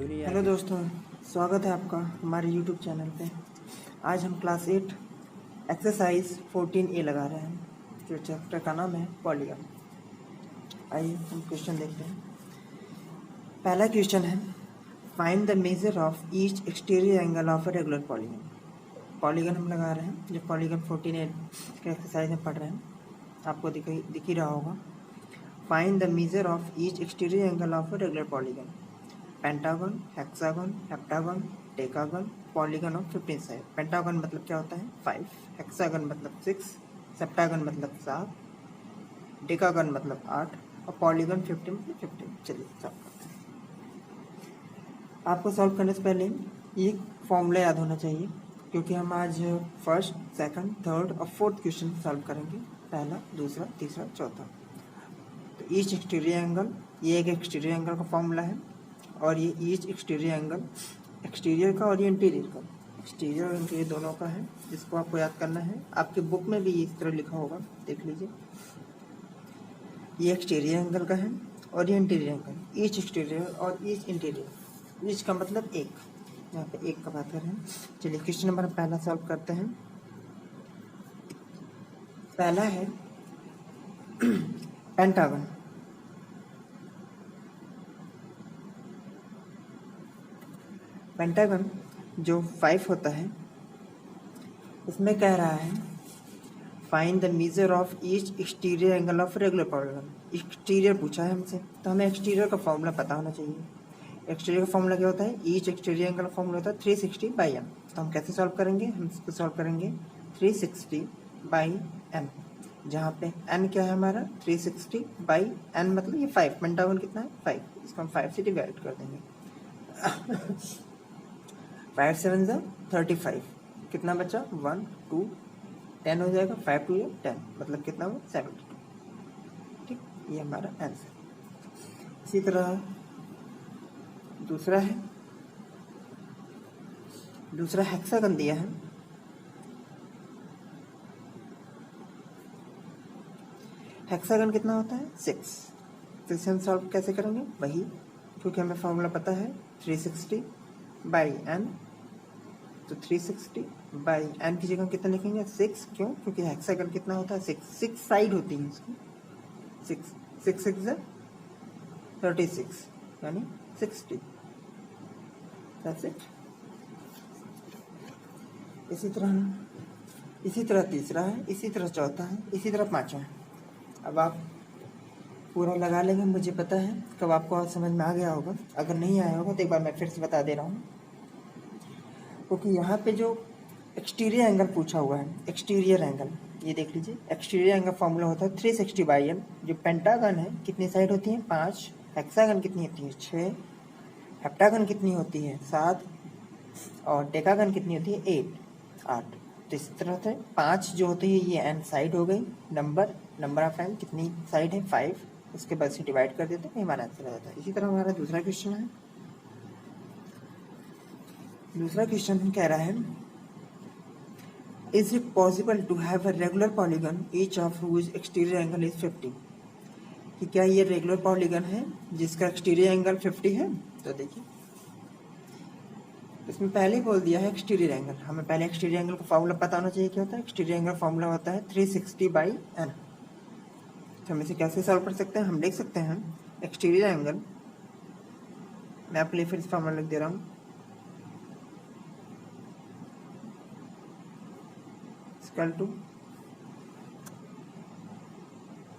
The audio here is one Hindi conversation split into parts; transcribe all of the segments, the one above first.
हेलो दोस्तों, स्वागत है आपका हमारे यूट्यूब चैनल पे। आज हम क्लास 8 एक्सरसाइज 14A लगा रहे हैं, जो चैप्टर का नाम है पॉलीगन। आइए हम क्वेश्चन देखते हैं। पहला क्वेश्चन है, find the measure of each exterior angle of a regular polygon. Polygon हम लगा रहे हैं, जो पॉलीगन 14A के एक्सरसाइज में पढ़ रहे हैं, आपको दिख ही रहा होगा। Find the measure of each exterior angle of a regular polygon. Pentagon, hexagon, heptagon, decagon, polygon of 15 side. Pentagon मतलब क्या होता है 5, हेक्सागन मतलब 6, सेप्टागन मतलब 7, डेकागन मतलब 8 और पॉलीगन 50 मतलब 15। चलिए सॉल्व करते हैं। आपको सॉल्व करने से पहले ये फॉर्मूला याद होना चाहिए, क्योंकि हम आज फर्स्ट, सेकंड, थर्ड और फोर्थ क्वेश्चन सॉल्व करेंगे। पहला, दूसरा, तीसरा, चौथा। तो ईच एक्सटीरियर एंगल, ये एक एक्सटीरियर एंगल का फॉर्मूला है, और ये ईच एक्सटीरियर एंगल एक्सटीरियर का और ये इंटीरियर का, एक्सटीरियर और इंटीरियर दोनों का है, जिसको आपको याद करना है। आपके बुक में भी इस तरह लिखा होगा, देख लीजिए। ये एक्सटीरियर एंगल का है और ये इंटीरियर एंगल। ईच एक्सटीरियर और ईच इंटीरियर। ईच का मतलब एक, यहाँ पे एक का बात कर रहे हैं। चलिए क्वेश्चन नंबर पहला सॉल्व करते हैं। पहला है पेंटागन। पेंटागन जो 5 होता है, इसमें कह रहा है find the measure of each exterior angle of regular polygon. Exterior पूछा है हमसे, तो हमें एक्सटीरियर का फॉर्मूला पता होना चाहिए। एक्सटीरियर का फॉर्मूला क्या होता है, ईच एक्सटीरियर एंगल का फॉर्मूला होता है 360/m। तो हम कैसे सॉल्व करेंगे, हम इसको सॉल्व करेंगे 360/m, जहाँ पे n क्या है हमारा 360/n मतलब ये 5। पेंटागन कितना है 5, इसको हम 5 से डिवाइड कर देंगे। 5 7 जा 35, कितना बचा 1 2 10 हो जाएगा, 5 2 10 मतलब कितना हुआ 72। ठीक, ये हमारा आंसर। इसी तरह दूसरा है, दूसरा हेक्सागन दिया है। हेक्सागन कितना होता है 6। तो इसे हम सॉल्व कैसे करेंगे, वही, क्योंकि हमें फॉर्मूला पता है 360/n। तो 360/n की जगह कितना लिखेंगे 6। क्यों, क्योंकि हेक्सागन कितना होता है 6 साइड होती है इसकी। 6 6 36 यानी 60। That's it। इसी तरह तीसरा है, इसी तरह चौथा है, इसी तरह पांचवा है। अब आप पूरा लगा लेंगे, मुझे पता है कब आपको समझ में आ गया होगा। अगर नहीं आया होगा तो एक बार मैं फिर से बता दे रहा हूँ, क्योंकि यहाँ पे जो एक्सटीरियर एंगल पूछा हुआ है, एक्सटीरियर एंगल ये देख लीजिए। एक्सटीरियर एंगल फॉर्मूला होता है 360/m। जो पेंटागन है कितनी साइड होती है 5, हेक्सागन कितनी होती है 6, हेप्टागन कितनी होती है 7 और डेकागन कितनी होती है 8। तो इस तरह से 5 जो होती है ये n साइड हो गई। नंबर ऑफ n कितनी साइड है 5, उसके बाद से डिवाइड कर देते हैं, हमारा आंसर आ जाता है। इसी तरह हमारा दूसरा क्वेश्चन है। दूसरा क्वेश्चन कह रहा है, is it possible to have a regular polygon each of whose exterior angle is 50। कि क्या ये रेगुलर पॉलीगन है जिसका एक्सटीरियर एंगल 50 है। तो देखिए इसमें पहले ही बोल दिया है एक्सटीरियर एंगल। हमें पहले एक्सटीरियर एंगल का फॉर्मूला पता होना चाहिए। क्या होता है एक्सटीरियर एंगल फॉर्मूला होता है 360/n। तो हम इसे कैसे सॉल्व कर सकते हैं, हम लिख सकते हैं एक्सटीरियर एंगल, मैं आपके लिए फिर से फॉर्मूला लिख दे रहा हूँ, इक्वल टू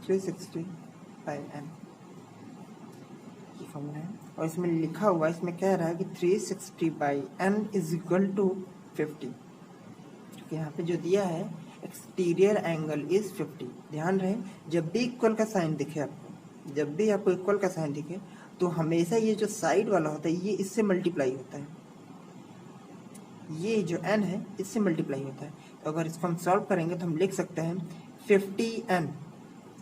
360/n ये फॉर्मूला है। और इसमें लिखा हुआ, इसमें कह रहा है कि 360/n इज इक्वल टू 50। क्योंकि यहाँ पे जो दिया है एक्सटीरियर एंगल इज 50। ध्यान रहे, जब भी इक्वल का साइन दिखे आपको, जब भी आपको इक्वल का साइन दिखे, तो हमेशा ये जो साइड वाला होता है ये इससे मल्टीप्लाई होता है। ये जो n है इससे मल्टीप्लाई होता है। तो अगर इसको हम सॉल्व करेंगे तो हम लिख सकते हैं 50n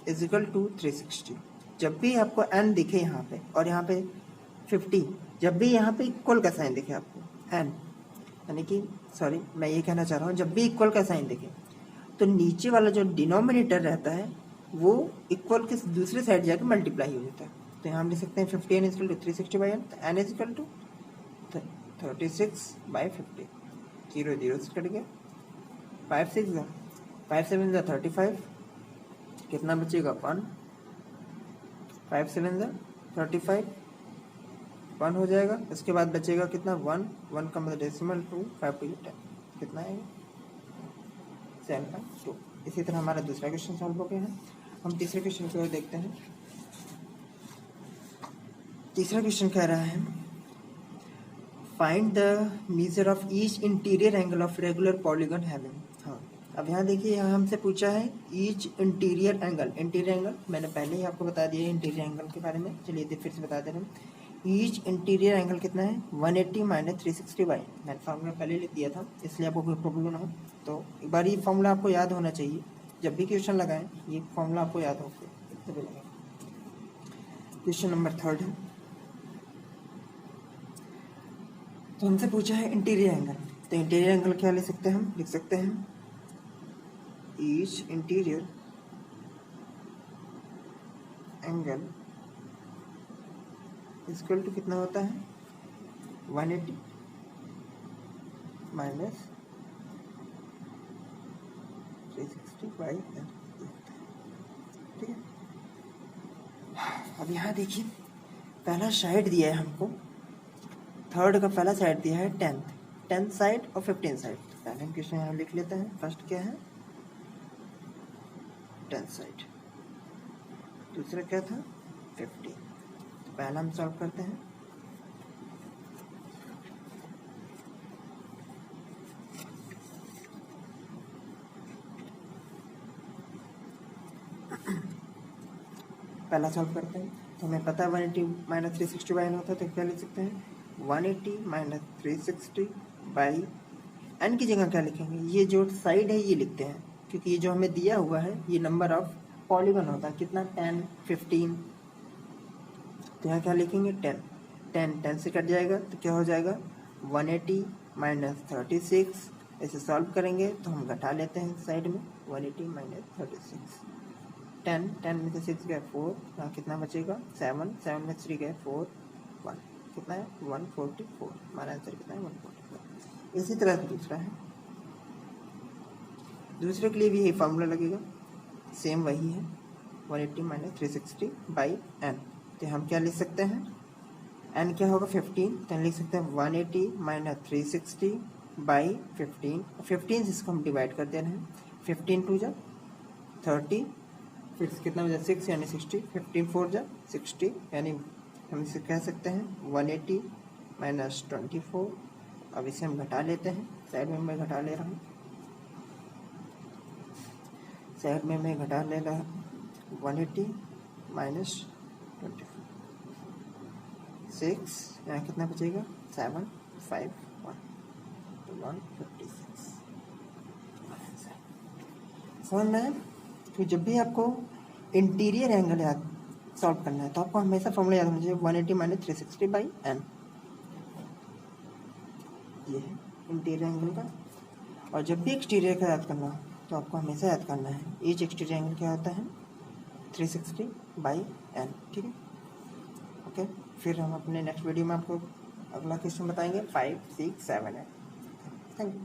इज इक्वल टू 360। जब भी आपको n दिखे यहाँ पे और यहाँ पे 50, जब भी यहाँ पे इक्वल का साइन दिखे आपको n, यानी कि सॉरी मैं ये कहना चाह रहा हूँ, जब भी इक्वल का साइन दिखे तो नीचे वाला जो डिनोमिनेटर रहता है वो इक्वल के दूसरे साइड जाकर मल्टीप्लाई हो जाता है। तो यहाँ हम लिख सकते हैं 50n is equal to 360/n। तो n इज इक्वल टू 36/50, 0 0 से कट गया, 5 6 5 7 35, कितना बचेगा 1, 5 7 35, 1 हो जाएगा। इसके बाद बचेगा कितना 1, 1 का मतलब डेसिमल 2, 5 2 10, कितना आएगा 7/2। इसी तरह हमारा दूसरा क्वेश्चन सॉल्व हो गया है। हम तीसरे क्वेश्चन की ओर देखते हैं। तीसरा क्वेश्चन कह रहा है find the measure of each interior angle of regular polygon having. हाँ, अब यहाँ देखिए, यहाँ हमसे पूछा है each interior angle. Interior angle मैंने पहले ही आपको बता दिया है इंटीरियर एंगल के बारे में, चलिए फिर से बता दे रहे हैं। ईच इंटीरियर एंगल कितना है 180 माइनस 360/। मैंने फार्मूला पहले लिख दिया था, इसलिए आपको कोई प्रॉब्लम ना हो तो एक बार ये फार्मूला आपको याद होना चाहिए। जब भी क्वेश्चन लगाएं ये फार्मूला आपको याद हो। क्वेश्चन नंबर 3 है, तो हमसे पूछा है इंटीरियर एंगल। तो इंटीरियर एंगल क्या ले सकते हैं, हम लिख सकते हैं each interior angle equal to कितना होता है 180 माइनस 360/n। ठीक है, अब यहाँ देखिए पहला साइड दिया है हमको, थर्ड का पहला साइड दिया है 10th साइड और 15th साइड। पहले हम क्वेश्चन यहाँ लिख लेते हैं। फर्स्ट क्या है 10th साइड, दूसरा क्या था 15। पहला हम सॉल्व करते हैं। पहला सॉल्व करते हैं तो हमें पता है 180 माइनस 360/n होता है, तो क्या लिख सकते हैं 180 माइनस 360/n की जगह क्या लिखेंगे, ये जो साइड है ये लिखते हैं, क्योंकि ये जो हमें दिया हुआ है ये नंबर ऑफ पॉलीगन होता है, कितना 10 15। तो यहाँ क्या लिखेंगे 10 से कट जाएगा तो क्या हो जाएगा 180 माइनस 36। ऐसे सॉल्व करेंगे तो हम घटा लेते हैं साइड में 180 माइनस 36। 10 में से 6 गए 4, यहाँ कितना बचेगा 7 में 3 गए 4 1, कितना है 144। हमारा आंसर कितना है 144। इसी तरह से दूसरा है, दूसरे के लिए भी यही फार्मूला लगेगा, सेम वही है 180 माइनस 360/n। तो हम क्या लिख सकते हैं n क्या होगा 15, तो लिख सकते हैं 180 माइनस 360/15। 15 से इसको हम डिवाइड कर दे रहे हैं, 15 2 जा 30, फिर कितना हो जाए 6 यानी 60, 15 4 जा 60, यानी हम इसे कह सकते हैं 180 माइनस 24। अब इसे हम घटा लेते हैं, साइड में मैं घटा ले रहा हूँ, साइड में मैं घटा ले रहा हूँ 180 माइनस 24 6, यहाँ कितना बचेगा 7 5 1 156। समझ में? तो जब भी आपको इंटीरियर एंगल याद सॉल्व करना है तो आपको हमेशा फॉर्मूला याद होना चाहिए 180 माइनस 360/n। ये है इंटीरियर एंगल का। और जब भी एक्सटीरियर का याद करना हो तो आपको हमेशा याद करना है ईच एक्सटीरियर एंगल क्या होता है 360/n। ठीक है, ओके। फिर हम अपने नेक्स्ट वीडियो में आपको अगला क्वेश्चन बताएंगे 5 6 7 8। Thank you.